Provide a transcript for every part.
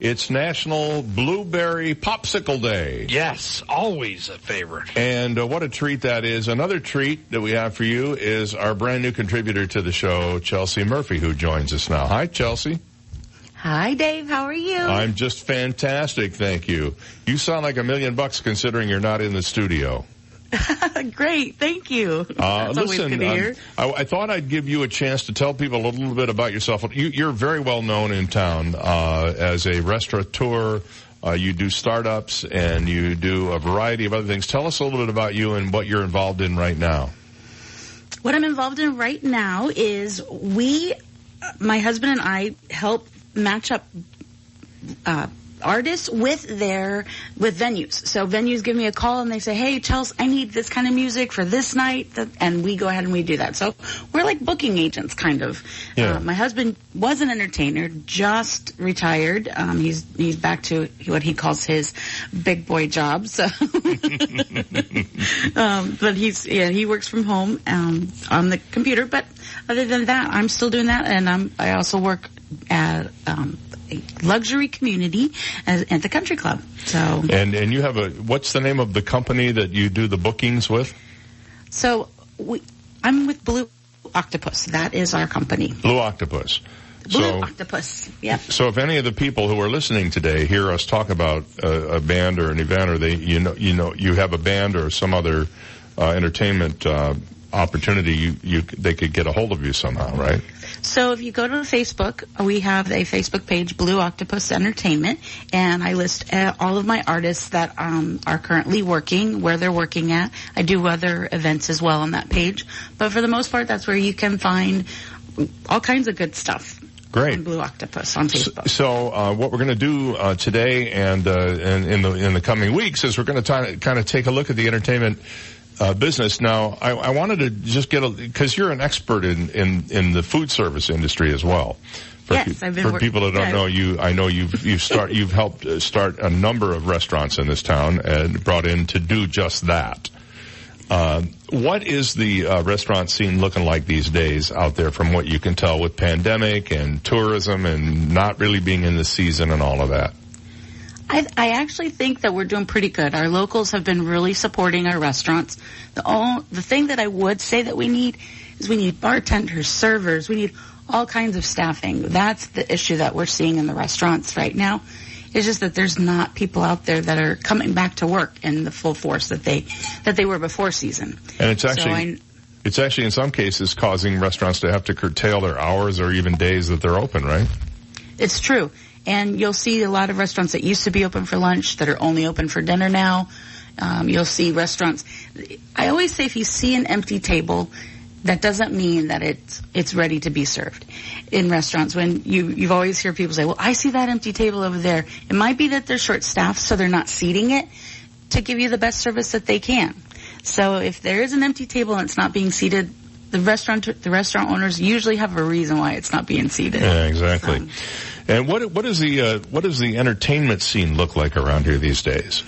It's National Blueberry Popsicle Day. Yes, always a favorite. And what a treat that is. Another treat that we have for you is our brand new contributor to the show, Chelsi Murphy, who joins us now. Hi, Chelsi. Hi, Dave. How are you? I'm just fantastic, thank you. You sound like $1 million considering you're not in the studio. Great, thank you. That's always good to hear. I thought I'd give you a chance to tell people a little bit about yourself. You're very well known in town as a restaurateur. You do startups and you do a variety of other things. Tell us a little bit about you and what you're involved in right now. What I'm involved in right now is my husband and I help match up artists with venues. So venues give me a call and they say, hey, Chelsea, I need this kind of music for this night. And we go ahead and we do that. So we're like booking agents, kind of. Yeah. My husband was an entertainer, just retired. He's back to what he calls his big boy job. So, but he works from home, on the computer. But other than that, I'm still doing that. And I also work at, a luxury community at the country club. So and you have what's the name of the company that you do the bookings with? So I'm with Blue Octopus. That is our company. Blue Octopus. Blue Octopus. Yep. So if any of the people who are listening today hear us talk about a band or an event, or you have a band or some other entertainment opportunity, they could get a hold of you somehow, right? So if you go to Facebook, we have a Facebook page, Blue Octopus Entertainment, and I list all of my artists that are currently working, where they're working at. I do other events as well on that page. But for the most part, that's where you can find all kinds of good stuff. Great. On Blue Octopus on Facebook. So what we're going to do today and in the coming weeks is we're going to kind of take a look at the entertainment business. Now, I wanted to just because you're an expert in the food service industry as well. Yes, I've been for people that don't know you, I know you've helped start a number of restaurants in this town and brought in to do just that. What is the restaurant scene looking like these days out there, from what you can tell, with pandemic and tourism and not really being in the season and all of that? I actually think that we're doing pretty good. Our locals have been really supporting our restaurants. The thing that I would say that we need bartenders, servers. We need all kinds of staffing. That's the issue that we're seeing in the restaurants right now. It's just that there's not people out there that are coming back to work in the full force that they were before season. And it's actually in some cases causing restaurants to have to curtail their hours or even days that they're open, right? It's true. And you'll see a lot of restaurants that used to be open for lunch that are only open for dinner now. You'll see restaurants. I always say if you see an empty table, that doesn't mean that it's ready to be served. In restaurants, when you've always heard people say, well, I see that empty table over there. It might be that they're short-staffed, so they're not seating it to give you the best service that they can. So if there is an empty table and it's not being seated, the restaurant owners usually have a reason why it's not being seated. Yeah, exactly. And what does the entertainment scene look like around here these days?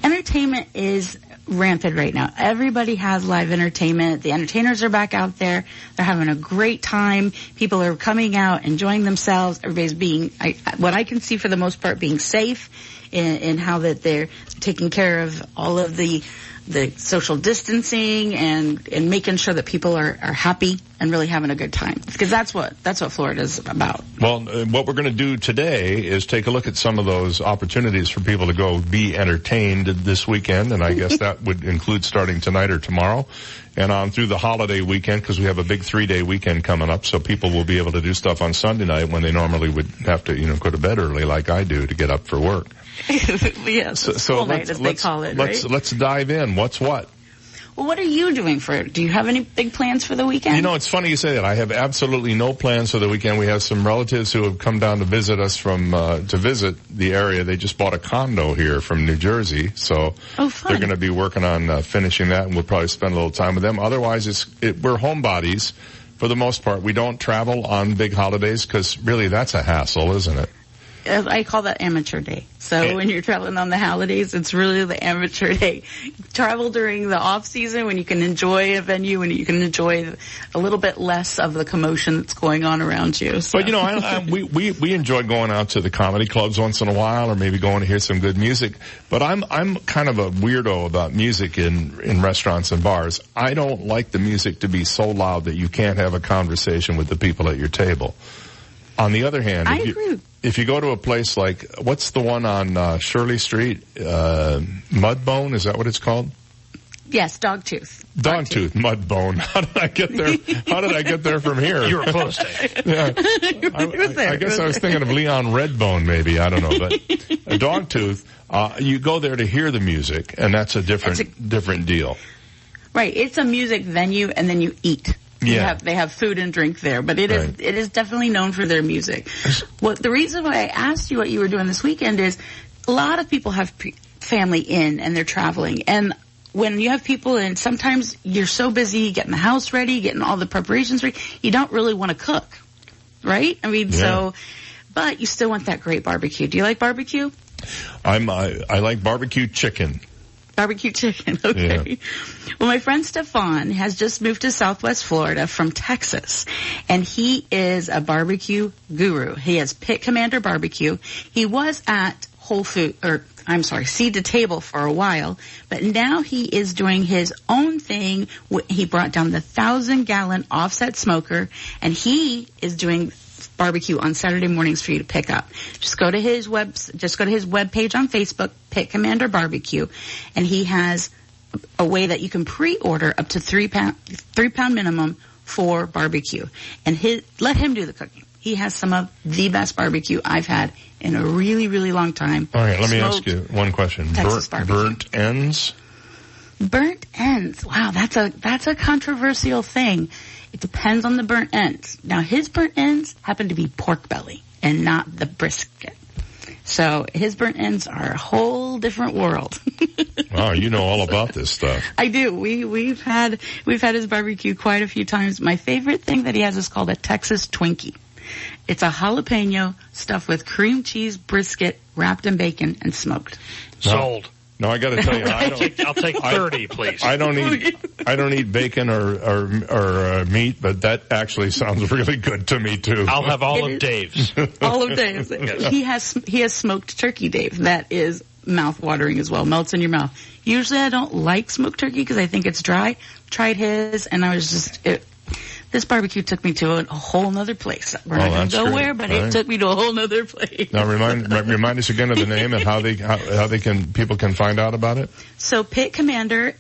Entertainment is rampant right now. Everybody has live entertainment. The entertainers are back out there. They're having a great time. People are coming out, enjoying themselves. Everybody's what I can see for the most part, being safe in how that they're taking care of all of the social distancing and making sure that people are happy and really having a good time, because that's what Florida's about. Well, what we're going to do today is take a look at some of those opportunities for people to go be entertained this weekend, and I guess that would include starting tonight or tomorrow and on through the holiday weekend, because we have a big 3-day weekend coming up, so people will be able to do stuff on Sunday night when they normally would have to, go to bed early like I do to get up for work. Yes, school night, as they call it, right? Let's dive in. What's what? Well, what are you doing do you have any big plans for the weekend? It's funny you say that. I have absolutely no plans for the weekend. We have some relatives who have come down to visit us to visit the area. They just bought a condo here from New Jersey, so they're going to be working on finishing that, and we'll probably spend a little time with them. Otherwise, we're homebodies for the most part. We don't travel on big holidays because really that's a hassle, isn't it? I call that amateur day. So when you're traveling on the holidays, it's really the amateur day. Travel during the off season when you can enjoy a venue, when you can enjoy a little bit less of the commotion that's going on around you. So. But we enjoy going out to the comedy clubs once in a while, or maybe going to hear some good music. But I'm kind of a weirdo about music in restaurants and bars. I don't like the music to be so loud that you can't have a conversation with the people at your table. On the other hand, if you go to a place like, what's the one on Shirley Street? Mudbone, is that what it's called? Yes, Dogtooth. Dogtooth, Mudbone. How did I get there? How did I get there from here? You were close, Dave. Yeah. I guess I was thinking of Leon Redbone, maybe. I don't know. But a Dogtooth, you go there to hear the music, and that's a different deal. Right. It's a music venue, and then you eat. Yeah. They have food and drink there, but it is definitely known for their music. Well, the reason why I asked you what you were doing this weekend is a lot of people have family in and they're traveling. And when you have people in, sometimes you're so busy getting the house ready, getting all the preparations ready, you don't really want to cook, right? I mean, but you still want that great barbecue. Do you like barbecue? I like barbecue chicken. Barbecue chicken, okay. Yeah. Well, my friend Stefan has just moved to Southwest Florida from Texas, and he is a barbecue guru. He has Pit Commander Barbecue. He was at Seed to Table for a while, but now he is doing his own thing. He brought down the 1,000-gallon offset smoker, and he is doing barbecue on Saturday mornings for you to pick up. Just go to his webpage on Facebook, Pit Commander Barbecue, and he has a way that you can pre-order up to 3 pound minimum for barbecue. And let him do the cooking. He has some of the best barbecue I've had in a really, really long time. All right, let me ask you one question. Burnt ends? Burnt ends. Wow, that's a controversial thing. It depends on the burnt ends. Now, his burnt ends happen to be pork belly and not the brisket. So his burnt ends are a whole different world. Wow, you know all about this stuff. I do. We've had his barbecue quite a few times. My favorite thing that he has is called a Texas Twinkie. It's a jalapeno stuffed with cream cheese, brisket, wrapped in bacon, and smoked. Sold. No, I got to tell you, I'll take 30, please. I don't eat bacon or meat, but that actually sounds really good to me too. I'll have all of Dave's. All of Dave's. Yes. He has smoked turkey, Dave. That is mouth-watering as well. Melts in your mouth. Usually, I don't like smoked turkey because I think it's dry. Tried his, and I was just. This barbecue took me to a whole nother place. We're not going to go where, but it took me to a whole nother place. Now remind us again of the name and how people can find out about it. So Pit Commander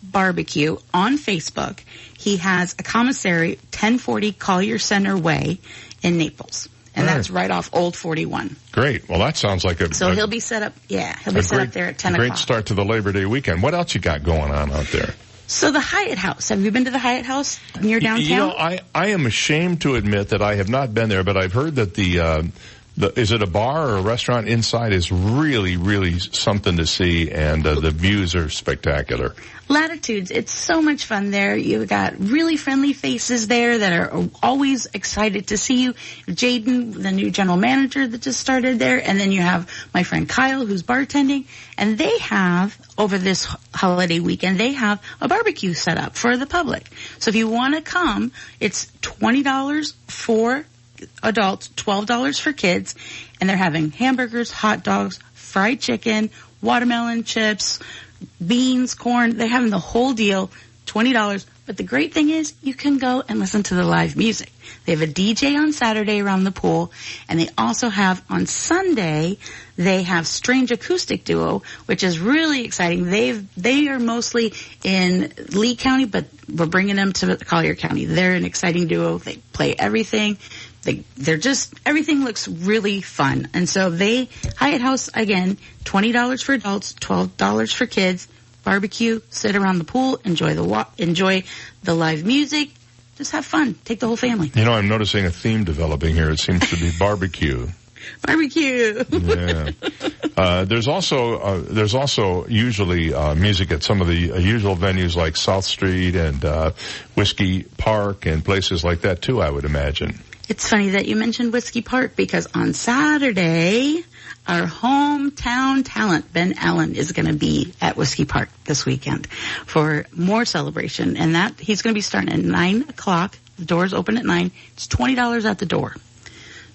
Barbecue on Facebook. He has a commissary 1040 Collier Center Way in Naples. And that's right off Old 41. Great. Well, that sounds like he'll be set up, he'll be set up there at 10 o'clock. Great start to the Labor Day weekend. What else you got going on out there? So the Hyatt House. Have you been to the Hyatt House near downtown? You know, I am ashamed to admit that I have not been there, but I've heard that is it a bar or a restaurant inside is really, really something to see, and the views are spectacular. Latitudes. It's so much fun there. You've got really friendly faces there that are always excited to see you. Jaden, the new general manager that just started there, and then you have my friend Kyle who's bartending, and they have, over this holiday weekend, they have a barbecue set up for the public. So if you want to come, it's $20 for adults, $12 for kids, and they're having hamburgers, hot dogs, fried chicken, watermelon chips, beans, corn. They're having the whole deal, $20. But the great thing is you can go and listen to the live music. They have a DJ on Saturday around the pool, and they also have on Sunday, they have Strange Acoustic Duo, which is really exciting. They are mostly in Lee County, but we're bringing them to Collier County. They're an exciting duo. They play everything. Everything looks really fun. And so Hyatt House, again, $20 for adults, $12 for kids, barbecue, sit around the pool, enjoy the live music, just have fun. Take the whole family. You know, I'm noticing a theme developing here. It seems to be barbecue. Barbecue. Yeah. There's also usually music at some of the usual venues like South Street and Whiskey Park and places like that too, I would imagine. It's funny that you mentioned Whiskey Park because on Saturday, our hometown talent, Ben Allen, is going to be at Whiskey Park this weekend for more celebration. And that he's going to be starting at 9 o'clock. The doors open at 9. It's $20 at the door.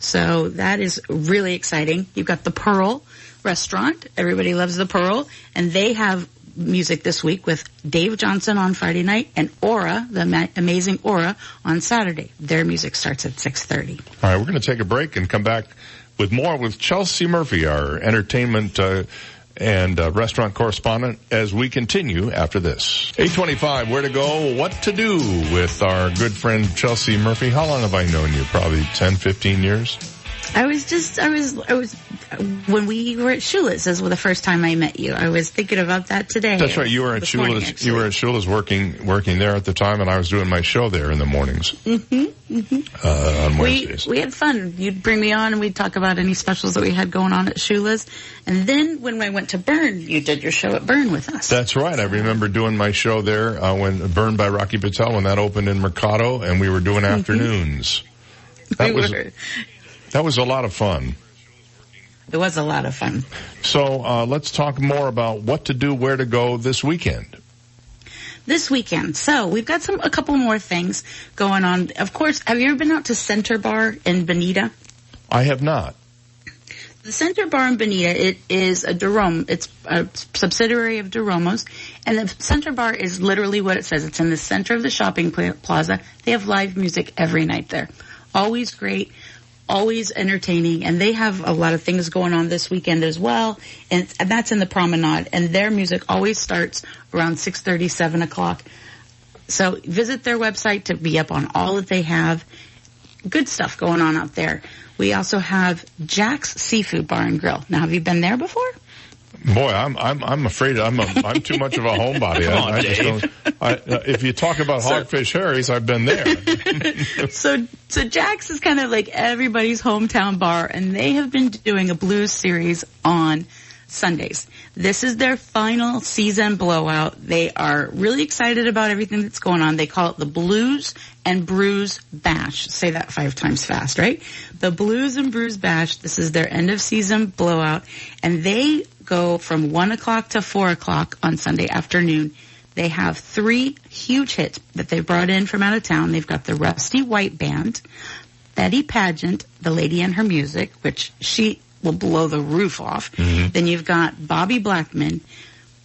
So that is really exciting. You've got the Pearl restaurant. Everybody loves the Pearl. And they have music this week with Dave Johnson on Friday night and Aura, the amazing Aura, on Saturday. Their music starts at 6:30. All right, we're going to take a break and come back with more with Chelsi Murphy, our entertainment and restaurant correspondent, as we continue after this. 8:25, where to go, what to do with our good friend Chelsi Murphy. How long have I known you? Probably 10, 15 years? I was, when we were at Shula's, was the first time I met you. I was thinking about that today. That's right. You were at Shula's. You were at Shula's working there at the time, and I was doing my show there in the mornings. On Wednesdays. We had fun. You'd bring me on, and we'd talk about any specials that we had going on at Shula's. And then when I went to Burn, you did your show at Burn with us. That's right. I remember doing my show there when Burn by Rocky Patel, when that opened in Mercado, and we were doing afternoons. That was a lot of fun. It was a lot of fun. So let's talk more about what to do, where to go this weekend. This weekend. So we've got a couple more things going on. Of course, have you ever been out to Center Bar in Bonita? I have not. The Center Bar in Bonita, it is a Durome. It's a subsidiary of Duromo's. And the Center Bar is literally what it says. It's in the center of the shopping plaza. They have live music every night there. Always great. Always entertaining, and they have a lot of things going on this weekend as well, and that's in the Promenade, and their music always starts around 6:30, 7 o'clock. So visit their website to be up on all that they have. Good stuff going on out there. We also have Jack's Seafood Bar and Grill. Now, have you been there before? Boy, I'm afraid I'm too much of a homebody. I just don't. If you talk about Hogfish Harry's, I've been there. So Jack's is kind of like everybody's hometown bar, and they have been doing a blues series on Sundays. This is their final season blowout. They are really excited about everything that's going on. They call it the Blues and Brews Bash. Say that 5 times fast, right? The Blues and Brews Bash. This is their end of season blowout, and they go from 1 o'clock to 4 o'clock on Sunday afternoon. They have 3 huge hits that they brought in from out of town. They've got the Rusty White Band, Betty Pageant, the Lady and Her Music, which she will blow the roof off. Mm-hmm. Then you've got Bobby Blackman.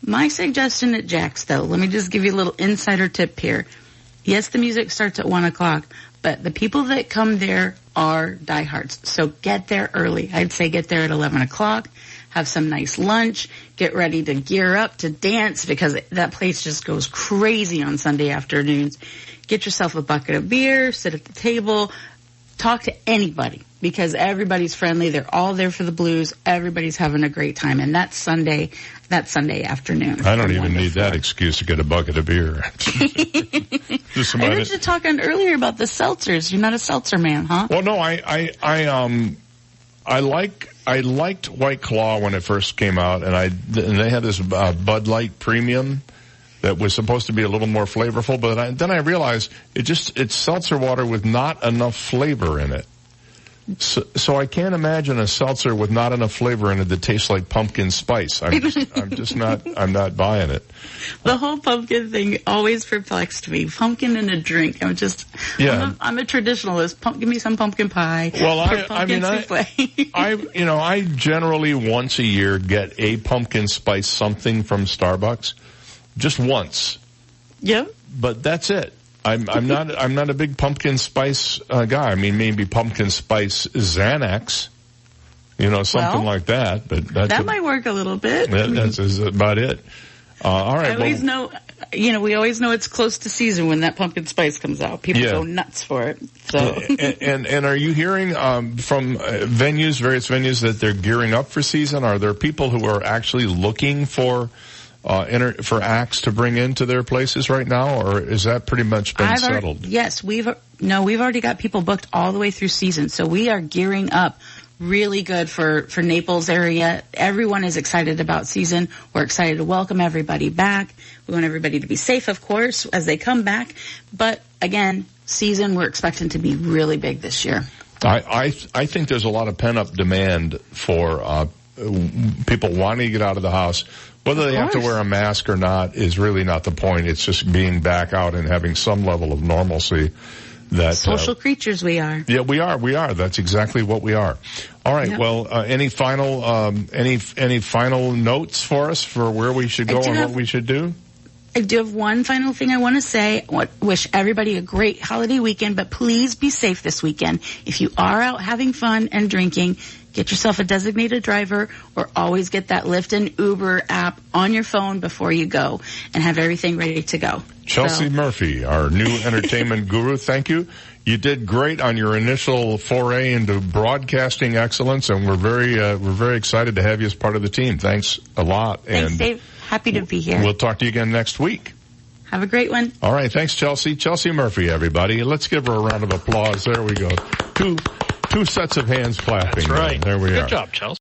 My suggestion at Jack's, though, let me just give you a little insider tip here. Yes, the music starts at 1 o'clock, but the people that come there are diehards. So get there early. I'd say get there at 11 o'clock. Have some nice lunch, get ready to gear up to dance because that place just goes crazy on Sunday afternoons. Get yourself a bucket of beer, sit at the table, talk to anybody because everybody's friendly. They're all there for the blues. Everybody's having a great time, and that's Sunday afternoon. I don't even need that excuse to get a bucket of beer. I heard you talking earlier about the seltzers. You're not a seltzer man, huh? Well, no, I liked White Claw when it first came out, and they had this Bud Light Premium that was supposed to be a little more flavorful, but then I realized it's seltzer water with not enough flavor in it. So I can't imagine a seltzer with not enough flavor in it that tastes like pumpkin spice. I'm not buying it. The whole pumpkin thing always perplexed me. Pumpkin in a drink. I'm a traditionalist. Give me some pumpkin pie. Well, I generally once a year get a pumpkin spice something from Starbucks. Just once. Yeah. But that's it. I'm not a big pumpkin spice guy. I mean, maybe pumpkin spice Xanax, something like that. But that might work a little bit. That's about it. All right. We always know it's close to season when that pumpkin spice comes out. People go nuts for it. So. And are you hearing from various venues that they're gearing up for season? Are there people who are actually looking for acts to bring into their places right now, or is that pretty much been settled? Yes, we've already got people booked all the way through season, so we are gearing up really good for Naples area. Everyone is excited about season. We're excited to welcome everybody back. We want everybody to be safe, of course, as they come back. But again, season, we're expecting to be really big this year. I think there's a lot of pent-up demand for people wanting to get out of the house. Whether they have to wear a mask or not is really not the point. It's just being back out and having some level of normalcy. That social creatures we are. Yeah, we are. That's exactly what we are. All right. Yep. Well, any final notes for us for where we should go and what we should do? I do have one final thing I want to say. I wish everybody a great holiday weekend, but please be safe this weekend. If you are out having fun and drinking, get yourself a designated driver, or always get that Lyft and Uber app on your phone before you go and have everything ready to go. Chelsea Murphy, our new entertainment guru, thank you. You did great on your initial foray into broadcasting excellence, and we're very excited to have you as part of the team. Thanks a lot. Thanks, Dave. Happy to be here. We'll talk to you again next week. Have a great one. All right. Thanks, Chelsea. Chelsea Murphy, everybody. Let's give her a round of applause. There we go. Two sets of hands clapping. That's right. There we are. Good job, Chelsea.